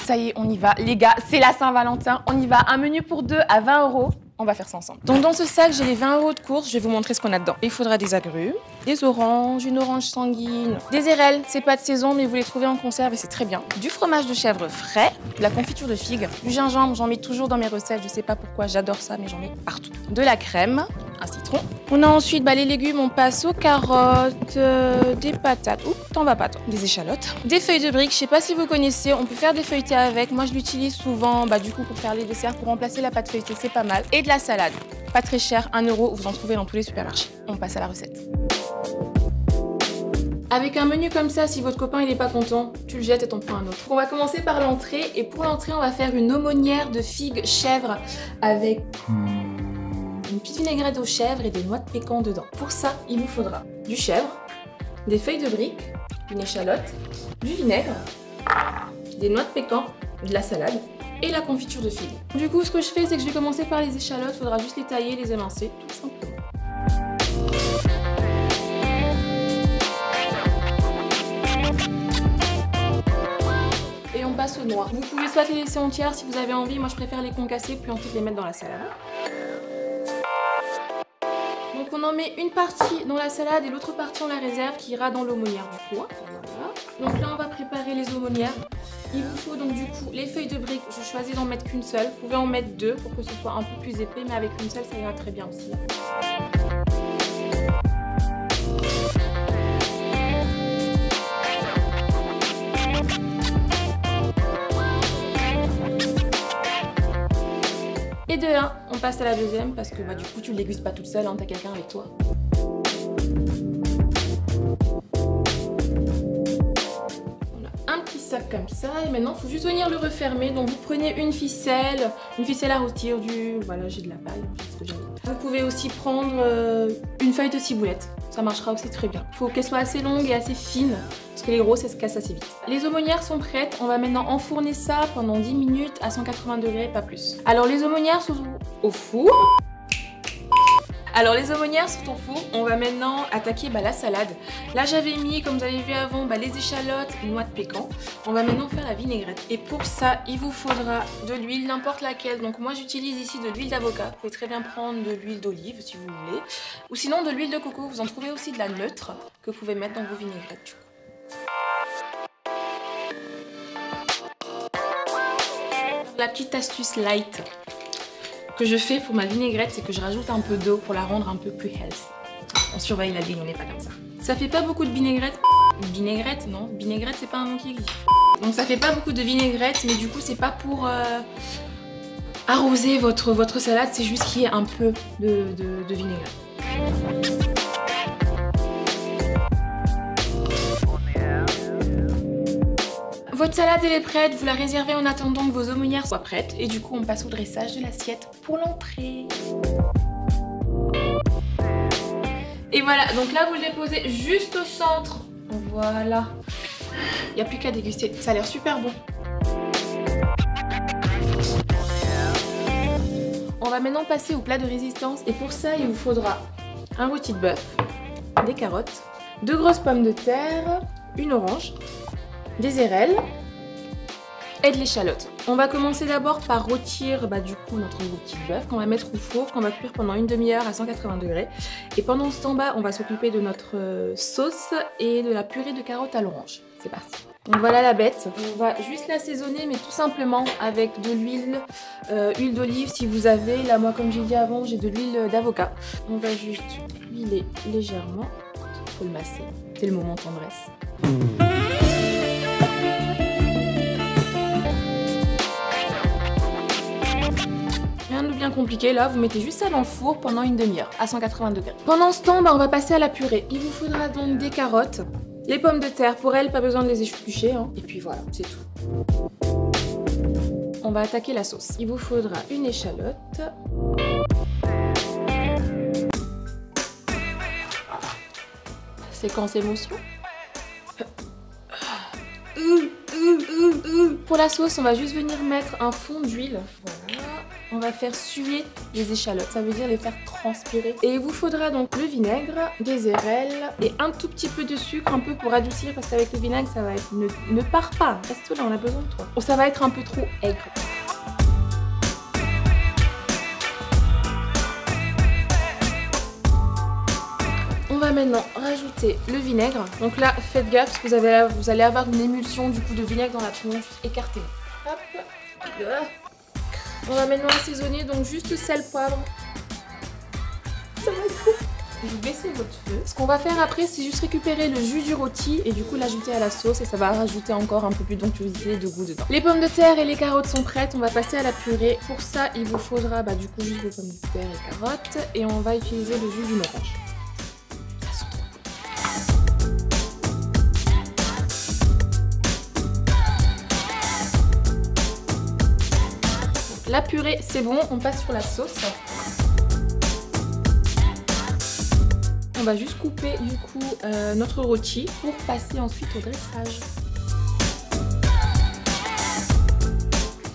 Ça y est, on y va. Les gars, c'est la Saint-Valentin. On y va. Un menu pour deux à 20 €. On va faire ça ensemble. Donc dans ce sac, j'ai les 20 € de course. Je vais vous montrer ce qu'on a dedans. Il faudra des agrumes, des oranges, une orange sanguine, des érelles. C'est pas de saison, mais vous les trouvez en conserve et c'est très bien. Du fromage de chèvre frais, de la confiture de figue, du gingembre. J'en mets toujours dans mes recettes. Je sais pas pourquoi, j'adore ça, mais j'en mets partout. De la crème, un citron. On a ensuite les légumes. On passe aux carottes, des patates. Ouh, t'en vas pas toi. Des échalotes, des feuilles de briques. Je sais pas si vous connaissez. On peut faire des feuilletés avec. Moi, je l'utilise souvent, du coup, pour faire les desserts, pour remplacer la pâte feuilletée. C'est pas mal. Et de la salade. Pas très cher, 1 €, vous en trouvez dans tous les supermarchés. On passe à la recette. Avec un menu comme ça, si votre copain il est pas content, tu le jettes et t'en prends un autre. On va commencer par l'entrée et pour l'entrée, on va faire une aumônière de figues chèvre avec une petite vinaigrette aux chèvres et des noix de pécan dedans. Pour ça, il vous faudra du chèvre, des feuilles de briques, une échalote, du vinaigre, des noix de pécan, de la salade et la confiture de figue. Du coup, ce que je fais, c'est que je vais commencer par les échalotes. Il faudra juste les tailler, les émincer, tout simplement. Et on passe aux noix. Vous pouvez soit les laisser entières si vous avez envie. Moi, je préfère les concasser puis ensuite les mettre dans la salade. Donc on en met une partie dans la salade et l'autre partie on la réserve qui ira dans l'aumônière du coup. Voilà. Donc là on va préparer les aumônières. Il vous faut donc du coup les feuilles de briques, je choisis d'en mettre qu'une seule. Vous pouvez en mettre deux pour que ce soit un peu plus épais, mais avec une seule ça ira très bien aussi. Et de 1, on passe à la deuxième parce que du coup tu ne dégustes pas toute seule, t'as quelqu'un avec toi. Sac comme ça et maintenant il faut juste venir le refermer. Donc vous prenez une ficelle à rôtir, voilà, j'ai de la paille, c'est ce que j'ai. Vous pouvez aussi prendre une feuille de ciboulette, ça marchera aussi très bien. Il faut qu'elle soit assez longue et assez fine parce que les grosses elles se cassent assez vite. Les aumônières sont prêtes, on va maintenant enfourner ça pendant 10 minutes à 180 degrés, pas plus. Alors les aumônières sont au four. Alors les aumônières sont au four, on va maintenant attaquer la salade. Là j'avais mis, comme vous avez vu avant, les échalotes, noix de pécan. On va maintenant faire la vinaigrette. Et pour ça, il vous faudra de l'huile, n'importe laquelle. Donc moi j'utilise ici de l'huile d'avocat. Vous pouvez très bien prendre de l'huile d'olive si vous voulez. Ou sinon de l'huile de coco, vous en trouvez aussi de la neutre que vous pouvez mettre dans vos vinaigrettes du coup. La petite astuce light que je fais pour ma vinaigrette, c'est que je rajoute un peu d'eau pour la rendre un peu plus healthy. On surveille la ligne, on n'est pas comme ça. Ça fait pas beaucoup de vinaigrette. Vinaigrette, non. Vinaigrette, c'est pas un mot qui existe. Donc ça fait pas beaucoup de vinaigrette, mais du coup, c'est pas pour arroser votre salade, c'est juste qu'il y ait un peu de vinaigrette. Votre salade elle est prête, vous la réservez en attendant que vos aumônières soient prêtes et du coup on passe au dressage de l'assiette pour l'entrée. Et voilà, donc là vous le déposez juste au centre, voilà. Il n'y a plus qu'à déguster, ça a l'air super bon. On va maintenant passer au plat de résistance et pour ça il vous faudra un rôti de bœuf, des carottes, 2 grosses pommes de terre, une orange, des érelles et de l'échalote. On va commencer d'abord par rôtir du coup notre rôti de bœuf qu'on va mettre au four, qu'on va cuire pendant une demi-heure à 180 degrés. Et pendant ce temps, on va s'occuper de notre sauce et de la purée de carottes à l'orange. C'est parti. Donc voilà la bête. On va juste l'assaisonner, mais tout simplement avec de l'huile, huile d'olive si vous avez. Là, moi, comme j'ai dit avant, j'ai de l'huile d'avocat. On va juste huiler légèrement. Il faut le masser. C'est le moment tendresse. Rien de bien compliqué, là vous mettez juste ça dans le four pendant une demi-heure à 180 degrés. Pendant ce temps, on va passer à la purée. Il vous faudra donc des carottes, les pommes de terre, pour elles pas besoin de les éplucher, et puis voilà, c'est tout. On va attaquer la sauce. Il vous faudra une échalote. Séquence émotion. Pour la sauce, on va juste venir mettre un fond d'huile. Voilà. on va faire suer les échalotes. Ça veut dire les faire transpirer. Et il vous faudra donc le vinaigre, des érelles et un tout petit peu de sucre, un peu pour adoucir parce qu'avec le vinaigre, ça va être... Ne pars pas, reste là, on a besoin de toi. Ça va être un peu trop aigre. On va maintenant rajouter le vinaigre. Donc là, faites gaffe parce que vous allez avoir une émulsion du coup de vinaigre dans la tronche. Écartez-vous. Hop. On va maintenant assaisonner, donc juste sel, poivre. Ça va être cool. Vous baissez votre feu. Ce qu'on va faire après, c'est juste récupérer le jus du rôti et du coup l'ajouter à la sauce et ça va rajouter encore un peu plus d'onctuosité et de goût dedans. Les pommes de terre et les carottes sont prêtes, on va passer à la purée. Pour ça, il vous faudra du coup juste vos pommes de terre et carottes et on va utiliser le jus d'une orange. La purée, c'est bon, on passe sur la sauce. On va juste couper du coup notre rôti pour passer ensuite au dressage.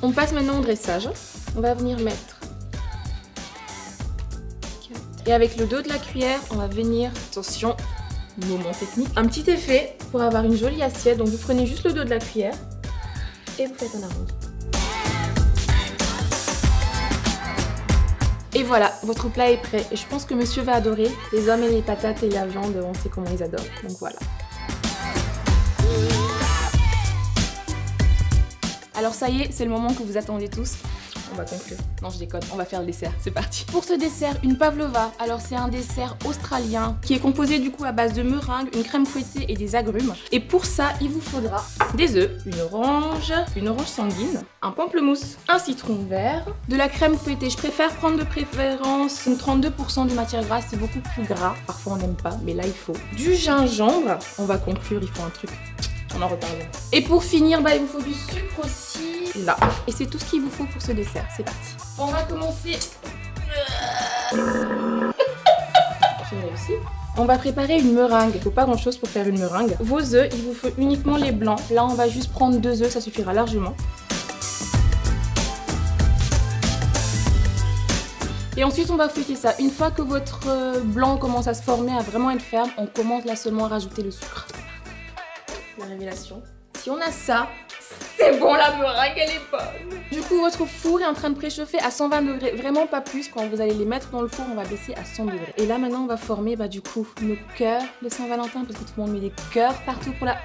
On passe maintenant au dressage. On va venir mettre. Et avec le dos de la cuillère, on va venir, attention, moment technique, un petit effet pour avoir une jolie assiette. Donc vous prenez juste le dos de la cuillère et vous faites un arrondi. Et voilà, votre plat est prêt. Et je pense que monsieur va adorer. Les hommes et les patates et la viande, on sait comment ils adorent. Donc voilà. Alors ça y est, c'est le moment que vous attendez tous. On va conclure. Non, je déconne, on va faire le dessert, c'est parti. Pour ce dessert, une pavlova. Alors c'est un dessert australien qui est composé du coup à base de meringue, une crème fouettée et des agrumes. Et pour ça, il vous faudra des œufs, une orange sanguine, un pamplemousse, un citron vert, de la crème fouettée. Je préfère prendre de préférence 32% de matière grasse, c'est beaucoup plus gras. Parfois on n'aime pas, mais là il faut. Du gingembre, on va conclure, il faut un truc. On en reparle. Et pour finir, il vous faut du sucre aussi. Là. Et c'est tout ce qu'il vous faut pour ce dessert. C'est parti. On va commencer. J'ai réussi. On va préparer une meringue. Il ne faut pas grand chose pour faire une meringue. Vos œufs, il vous faut uniquement les blancs. Là, on va juste prendre 2 œufs, ça suffira largement. Et ensuite, on va fouetter ça. Une fois que votre blanc commence à se former, à vraiment être ferme, on commence là seulement à rajouter le sucre. La révélation. Si on a ça, c'est bon, la meringue elle est bonne. Du coup, votre four est en train de préchauffer à 120 degrés, vraiment pas plus. Quand vous allez les mettre dans le four, on va baisser à 100 degrés. Et là maintenant, on va former du coup nos cœurs de Saint-Valentin parce que tout le monde met des cœurs partout pour la...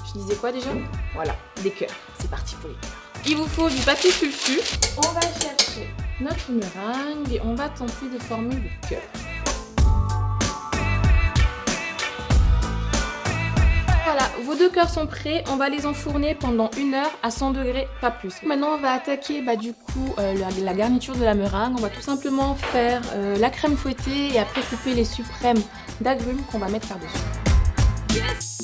Je disais quoi déjà? Voilà, des cœurs. C'est parti pour les cœurs. Il vous faut du papier sulfu. On va chercher notre meringue et on va tenter de former des cœurs. Voilà, vos 2 cœurs sont prêts, on va les enfourner pendant 1 heure à 100 degrés, pas plus. Maintenant on va attaquer du coup la garniture de la meringue. On va tout simplement faire la crème fouettée et après couper les suprêmes d'agrumes qu'on va mettre par-dessus. Yes.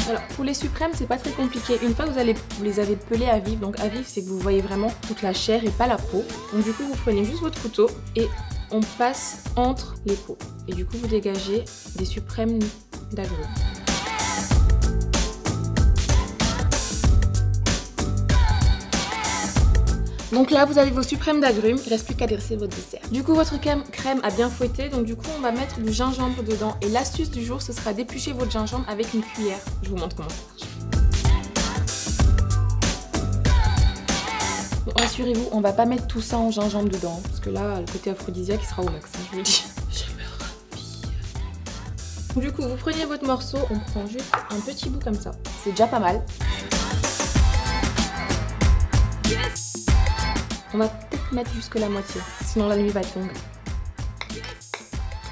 Alors pour les suprêmes, c'est pas très compliqué. Une fois que vous les avez pelés à vif, donc à vif c'est que vous voyez vraiment toute la chair et pas la peau. Donc du coup vous prenez juste votre couteau et on passe entre les peaux. Et du coup vous dégagez des suprêmes d'agrumes. Donc là, vous avez vos suprêmes d'agrumes, il ne reste plus qu'à dresser votre dessert. Du coup, votre crème a bien fouetté, donc du coup, on va mettre du gingembre dedans. Et l'astuce du jour, ce sera d'éplucher votre gingembre avec une cuillère. Je vous montre comment ça marche. Bon, rassurez-vous, on va pas mettre tout ça en gingembre dedans, parce que là, le côté aphrodisiaque, il sera au max, hein, je vous le dis. Du coup, vous prenez votre morceau, on prend juste un petit bout comme ça. C'est déjà pas mal. On va peut-être mettre jusque la moitié, sinon la nuit va être longue.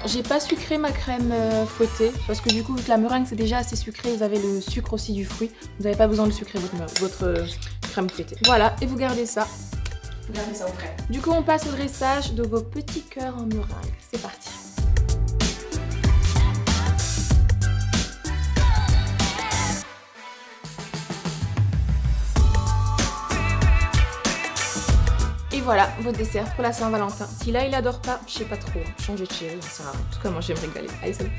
J'ai pas sucré ma crème fouettée, parce que du coup, vu que la meringue c'est déjà assez sucré, vous avez le sucre aussi du fruit. Vous n'avez pas besoin de sucrer votre crème fouettée. Voilà, et vous gardez ça. Vous gardez ça au frais. Du coup, on passe au dressage de vos petits cœurs en meringue. C'est parti. voilà, votre dessert pour la Saint-Valentin. Si là il adore pas, je sais pas trop, changez de chéri, ça sert à rien. En tout cas moi je vais me régaler. Allez salut.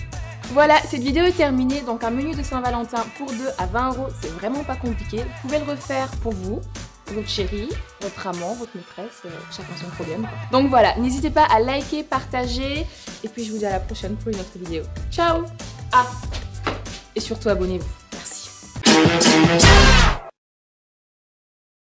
Voilà, cette vidéo est terminée, donc un menu de Saint-Valentin pour 2 à 20 €, c'est vraiment pas compliqué. Vous pouvez le refaire pour vous, votre chéri, votre amant, votre maîtresse, chacun son problème. Donc voilà, n'hésitez pas à liker, partager, et puis je vous dis à la prochaine pour une autre vidéo. Ciao. Ah, et surtout abonnez-vous, merci.